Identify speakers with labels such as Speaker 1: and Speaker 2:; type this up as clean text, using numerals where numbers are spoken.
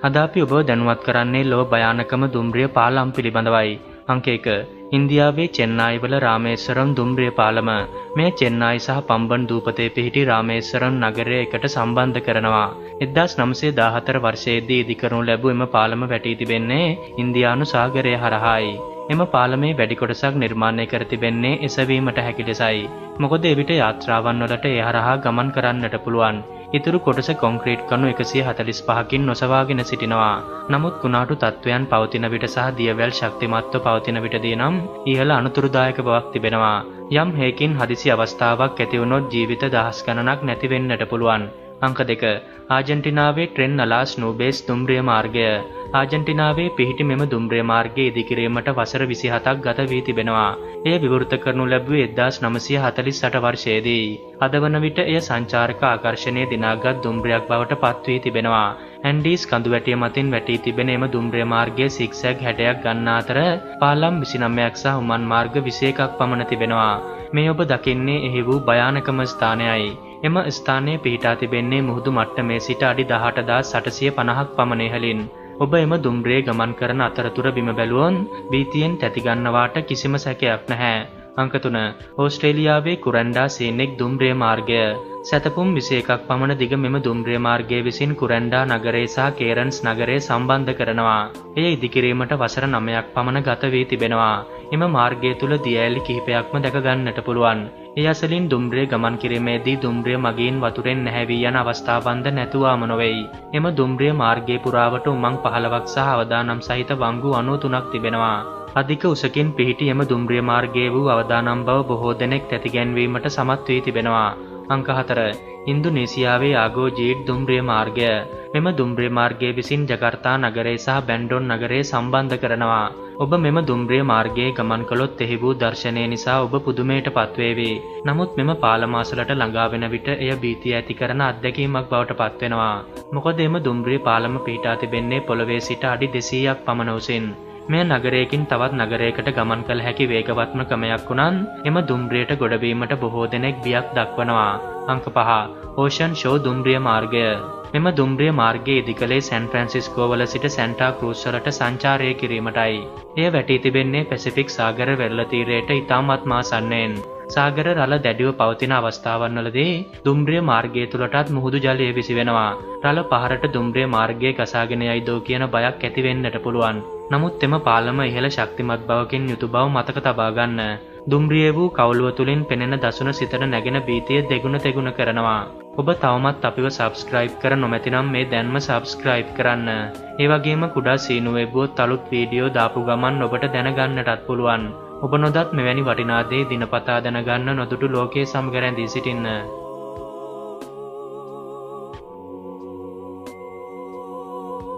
Speaker 1: අද අපි ඔබ දැනුවත් කරන්නේ ලොව භයානකම දුම්රිය පාලම් පිළිබඳවයි. අංක 1. ඉන්දියාවේ චෙන්නයි වල රාමේශ්වරම් දුම්රිය පාලම. මේ චෙන්නයි සහ පම්බන් දූපතේ පිහිටි රාමේශ්වරම් නගරය එකට සම්බන්ධ කරනවා. 1914 වර්ෂයේදී ඉදිකරනු ලැබූ එම පාලම වැටී තිබෙන්නේ ඉන්දියානු සාගරය හරහායි. එම පාලමේ වැඩි කොටසක් නිර්මාණය කර තිබෙන්නේ එසවීමට හැකි ලෙසයි. මොකද එවිට යාත්‍රාවන් වලට ඒ හරහා ගමන් කරන්නට පුළුවන්. ඉතුරු කොටස කොන්ක්‍රීට් කණු 145කින් නොසවාගෙන සිටිනවා. නමුත් කුණාටු තත්වයන් පවතින විට සහ දියවැල් ශක්තිමත්ව පවතින විටදී නම් ඉහළ අනුතුරුදායක බවක් තිබෙනවා. යම් හේකින් හදිසි අවස්ථාවක් ඇති වුණොත් ජීවිත දහස් ගණනක් නැති වෙන්නට පුළුවන්. අංක 2. ආජන්ටිනාවේ ට්‍රෙන් අලාස් නූබේස් දුම්රිය මාර්ගය. ආජන්ටිනාවේ පිහිටි මෙම දුම්රිය මාර්ගය ඉදිකිරීමට වසර 27ක් ගත වී තිබෙනවා. එය විවෘත කරනු ලැබුවේ 1948 වර්ෂයේදී. අද වන විට එය සංචාරක ආකර්ෂණයේ දිනාගත් දුම්රියක් බවට පත් වී තිබෙනවා. ඇන්ඩීස් කඳුවැටිය මතින් වැටී තිබෙන එම දුම්රිය මාර්ගයේ සිග්සැග් 60ක් ගන්නා අතර පාලම් 29ක් සහ උමන් මාර්ග 21ක් පමණ තිබෙනවා. මේ ඔබ දකින්නේ එහි වූ භයානකම ස්ථානයයි. එම ස්ථානයේ පිහිටා තිබෙන්නේ මුහුදු මට්ටමේ සිට අඩි 18850ක් පමණ ඉහළින්. ඔබ එම දුම්රියේ ගමන් කරන අතරතුර බිම බැලුවොත් බීතියෙන් තැති ගන්නවාට කිසිම සැකයක් නැහැ. අංක 3. ඕස්ට්‍රේලියාවේ කුරැන්ඩා සීනෙක් දුම්රිය මාර්ගය. සැතපුම් 21ක් පමණ දිග මෙම දුම්රිය මාර්ගය විසින් කුරැන්ඩා නගරය සහ කේරන්ස් නගරය සම්බන්ධ කරනවා. එය ඉදිකිරීමට වසර 9ක් පමණ ගත වී තිබෙනවා. එම මාර්ගය තුල දියඇලි කිහිපයක්ම දැක ගන්නට පුළුවන්. ඒ අසලින් දුම්රිය ගමන් කිරීමේදී දුම්රිය මගින් වතුරෙන් නැහැවී යන අවස්ථාවන්ද නැතුවාම නොවේයි. එම දුම්රිය මාර්ගයේ පුරාවට උමං 15ක් සහ අවදානම් සහිත වංගු 93ක් තිබෙනවා. අධික උසකින් පිහිටි එම දුම්රිය මාර්ගයේ වූ අවදානම් බව බොහෝ දෙනෙක් තැතිගැන්වීමට සමත් වී තිබෙනවා. අංක 4. ඉන්දුනීසියාවේ ආගෝජීඩ් දුම්රිය මාර්ගය. මෙම දුම්රිය මාර්ගය විසින් ජකාර්තා නගරය සහ බැන්ඩොන් නගරය සම්බන්ධ කරනවා. ඔබ මෙම දුම්රිය මාර්ගයේ ගමන් කළොත් එහි වූ දර්ශනය නිසා ඔබ පුදුමයට පත්වේවි. නමුත් මෙම පාලමාසලට ළඟා වෙන විට එය භීතිය ඇති කරන අත්දැකීමක් බවට පත්වෙනවා. මොකද එම දුම්රිය පාලම පිහිටා තිබෙන්නේ පොළවේ සිට අඩි 200ක් පමණ උසින්. මේ නගරයකින් තවත් නගරයකට ගමන් කළ හැකි වේගවත්ම ක්‍රමයක් වුණත් එම දුම්රියට ගොඩවීමට බොහෝ දෙනෙක් බියක් දක්වනවා. අංක 5. ඕෂන් ෂෝ දුම්රිය මාර්ගය. මෙම දුම්රිය මාර්ගයේ ඉදිකලේ සෑන් ෆ්‍රැන්සිස්කෝ වල සිට සැන්ටා ක්‍රූස් වලට සංචාරය කිරීමටයි. එය වැටී තිබෙන්නේ පැසිෆික් සාගර වෙරළ තීරයට ඉතාමත් ආසන්නයෙන්. සාගර රළ දැඩිව පවතින අවස්ථාවන් වලදී දුම්රිය මාර්ගය තුලටත් මුහුදු ජලය විසි වෙනවා. රළ පහරට දුම්රිය මාර්ගයේ ගසාගෙන යයිදෝ කියන බයක් ඇති වෙන්නට පුළුවන්. නමුත් එම පාලම ඉහළ ශක්තිමත් බවකින් යුතු බව මතක තබා ගන්න. දුම්රිය වූ කවුළුව තුලින් පෙනෙන දසුන සිතට නැගෙන භීතිය දෙගුණ තෙගුණ කරනවා. ඔබ තවමත් අපිව සබ්ස්ක්‍රයිබ් කර නොමැති නම් මේ දැන්ම සබ්ස්ක්‍රයිබ් කරන්න. ඒ වගේම කුඩා සීනු වෙබ්බුවොත් අලුත් වීඩියෝ දාපු ගමන් ඔබට දැනගන්නටත් පුළුවන්. ඔබ නොදත් මෙවැනි වටිනා දේ දිනපතා දැනගන්න නොදුටු ලෝකයේ සමග රැඳී සිටින්න.